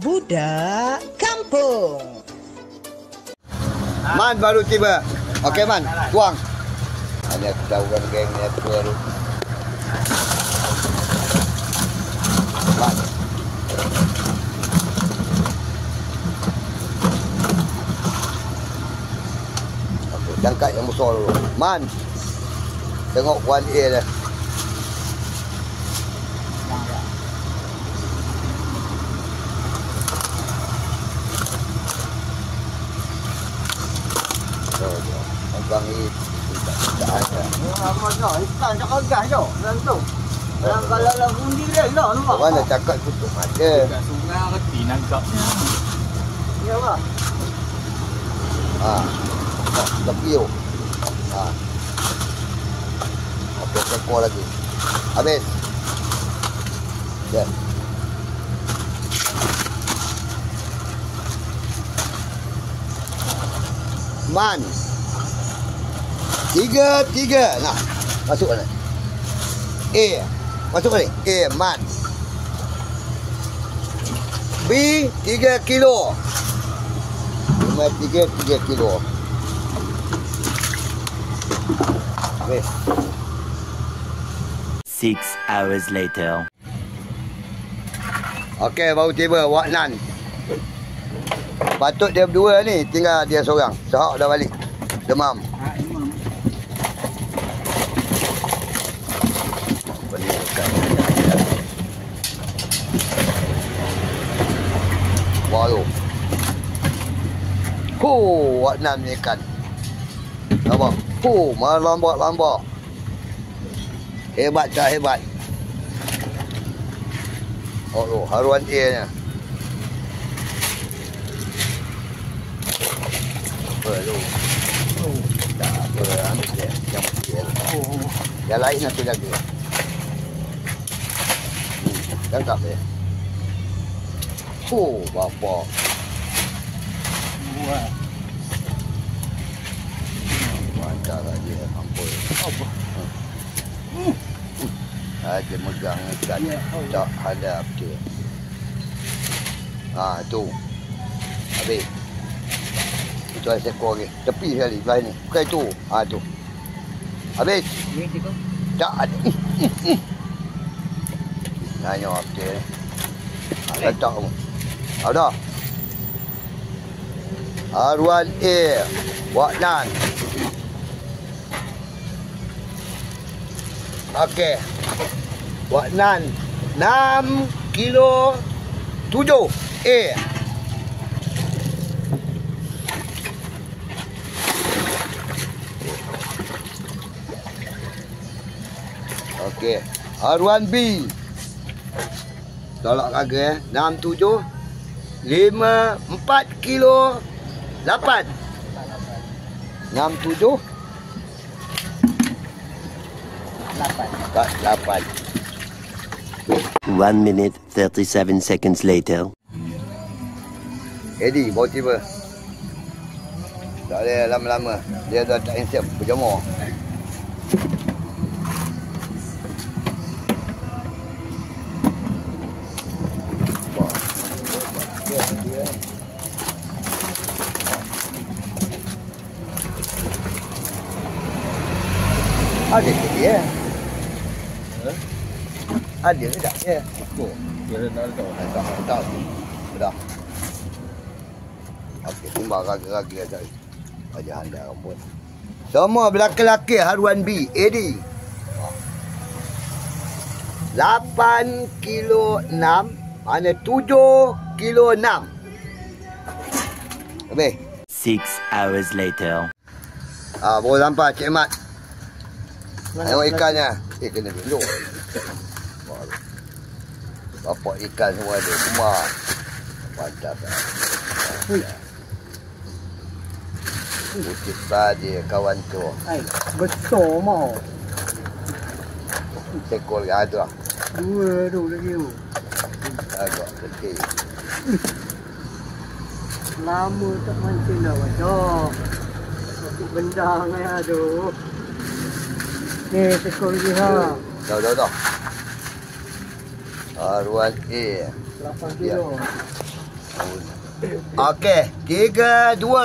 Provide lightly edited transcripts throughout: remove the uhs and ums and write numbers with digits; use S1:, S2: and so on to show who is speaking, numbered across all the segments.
S1: Budak Kampung.
S2: Man baru tiba. Okey Man, tuang. Ini aku tahu kan geng ni aku baru. Man. Okey, angkat yang besar dulu. Man. Tengok 1A dah. Bang ni tak ada.
S3: Mana ikan tak gas tu. Dalam tu. Kalau lah undi dia lah nampak.
S2: Mana cakap tutup mata.
S4: Kat sungai reti nangkapnya.
S3: Ya apa?
S2: Tepi tu. Okey, sekor lagi. Habis. Ya. Man. Tiga. Nah, masuk mana? A. Masuk mana? A, man. B, 3 kilo. 3 kilo. Habis.
S5: 6 hours later.
S2: Okey, baru tiba Wak Nan. Patut dia berdua ni, tinggal dia seorang. Sehak dah balik. Demam. Baru. Wak Nan ni ikan. Nampak? Malah lambat. Hebat tak hebat? Oh, haruan A nya. Perlu. Tak apa, ambil dia. Yang kecil. Yang lain nanti lagi. Tangkap dia. Bapak. Mantap lah dia. Ampun. Ada megang ikan. Tak hadap dia. Tu. Habis. Itu ada sekor lagi. Tepi sekali. Belah ni. Bukan itu. Tu. Habis. Tak ada. Nanya apa dia. Letak kamu. Dah. Haruan A. Wak Nan. Okey. Wak Nan 6 kilo 7 A. Okey. Haruan B. Tolak harga 6, 7 5, 4 kilo 8 6, 7 8
S5: 1 minute 37 seconds later.
S2: Eddie baru tiba. Tak boleh lama-lama. Dia dah tak insap berjemur. Ada ke dia? Ada ke tak dia?
S4: Dia nak
S2: Tak. Dah. Okey, timbang ragi tadi. Aja anda rambut. Semua belaki-laki haruan B, Eddie. 8 kilo 6, mana 7 kilo 6. Habis.
S5: 6 hours later.
S2: Baru sampai Cik Mat. Tengok ikannya. Kena duduk. Bapak ikan semua ada. Semua. Mantap. Putih dia kawan tu.
S3: Betul mau.
S2: Sekol lagi ada.
S3: Dua tu lagi tu.
S2: Agak kecil.
S3: Lama tak mancing dah macam. Masuk bendang ya tu. Ni sekor lagi ha.
S2: Dah. Haruan A.
S3: 8 kilo.
S2: Okey, 3, 2.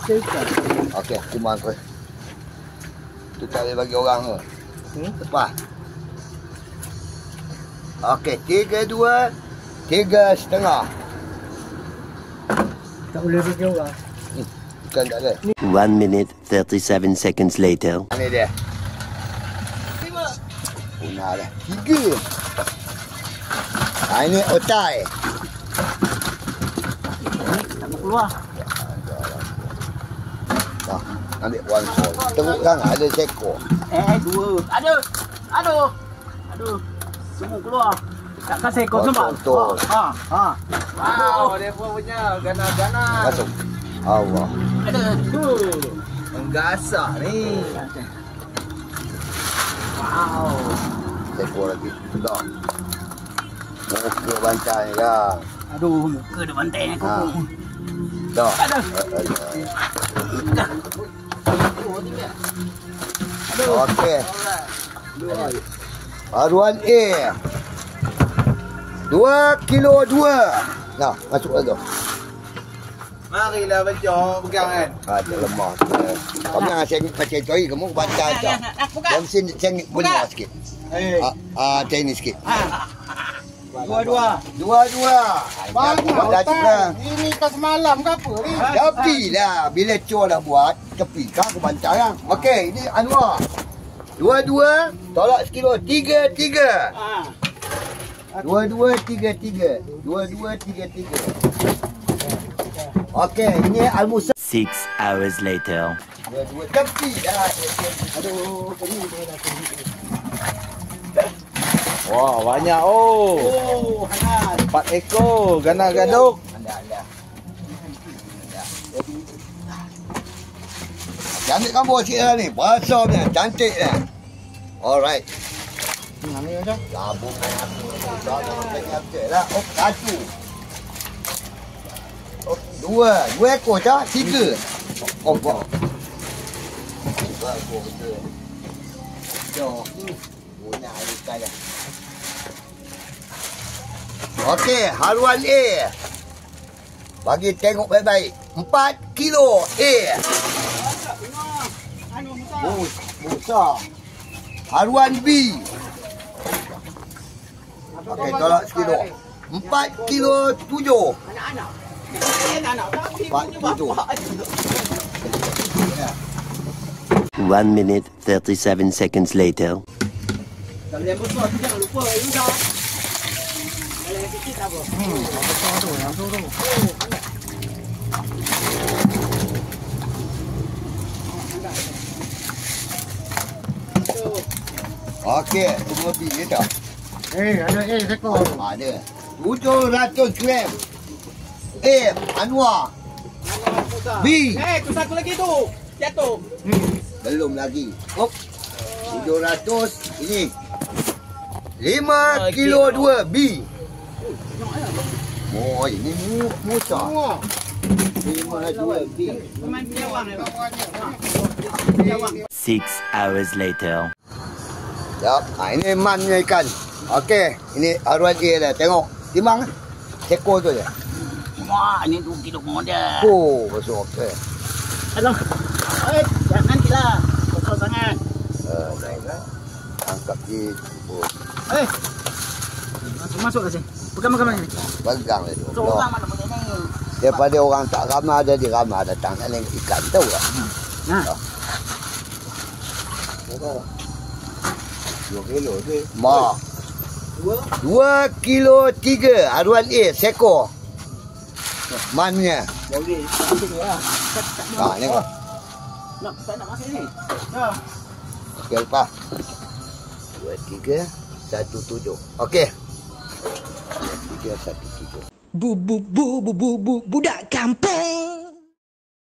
S3: Sekat.
S2: Okey, terima kasih. Tu tak boleh bagi orang tu. Lepas. Okey, 3, 2, 3,5.
S3: Tak boleh bagi orang.
S2: Bukan tak ada.
S5: 1 minute 37 seconds later.
S2: Ini dia. Punah dah. 3. Ini otai.
S3: Tak mau keluar.
S2: Ambil one soul. Teruk sangat ada seekor.
S3: 2. Aduh. Semua keluar. Takkan seekor semua.
S2: Betul.
S4: Wow, dia pun punya ganas-ganas.
S2: Masuk. Allah.
S4: Menggasak ni.
S3: Wow.
S2: Seekor lagi. Dah. Muka bantai ni lah.
S3: Aduh, muka dia bantai ni
S2: Ha.
S3: kau.
S2: Dah. Okey. Haruan A. 2 kilo 2. Nah, masuk lah tu.
S4: Marilah baca pegang kan.
S2: Ada lemah. Kamu jangan sengit macam cari kamu bantai je. Yang sini sengit benar sikit. Teknis sikit.
S3: Dua.
S2: Buat lagi lah.
S3: Ini kau semalam ke apa ni?
S2: Tapi lah, bila Cor dah buat, tepi kan aku bantai lah. Okey, ini Anwar. 2, tolak sekilo. 3. 2, 3. Okey, ini Al-Musa.
S5: 6 hours later.
S2: 2, tepi dah.
S3: Aduh, ini dia dah tinggi.
S4: Wah, banyak oh.
S3: Oh, hangat.
S4: 4 ekor ganas gaduk.
S2: Anda. Cantik kamu sikit lah ni. Basah ni. Cantik ni. Alright.
S3: Ni ada.
S2: Labung main aku. Labung main aku lah. Oh, 1. Oh, 2 ekor cak. 3. Oh, wow. 2 ekor betul. Jom. Punya air kaya. Okey, haruan A. Bagi tengok baik-baik. 4 kilo A. Musa. Haruan B. Okey, tolak sekilo. 4 kilo 7. 4 7.
S5: 1 minute 37 seconds later.
S3: Tak boleh besar, jangan lupa. Ini dah. Kalau yang kecil tak apa. Besar tu, yang tu.
S2: Okey, semua B je tak?
S3: Ada sekor.
S2: Ada. 700 gram. A. Anwar. B.
S3: Tu satu lagi tu. Jatuh.
S2: Belum lagi. Hop. 700 ini. 5 kilo 2 B. Oh, ini Musa. 5 2 B.
S5: 6 hours later.
S2: Jap. Ini mannya ikan. Okey, ini haruan A dah. Tengok. Timbang. Sekor tu je.
S3: Wah, ini 2 kilo modal.
S2: Oh, besar. Okey.
S3: Aduh. Jangan nantilah. Besar sangat.
S2: Baiklah. Angkat gitu.
S3: Masuk ke sini. Pegang ni.
S2: Pegang dia tu.
S3: Seorang mana boleh ni.
S2: Daripada orang tak ramah ada di ramah datang nak tengok ikan tahu tak?
S3: Nah.
S2: 2 kilo tu. Ma. 2 kilo 3 haruan A sekor. Mannya.
S3: Boleh.
S2: Ha tengok.
S3: Nak masuk ni. Dah.
S2: Okey lepas. 2 3 1 7. Okey. 3 1 7.
S1: Budak kampung.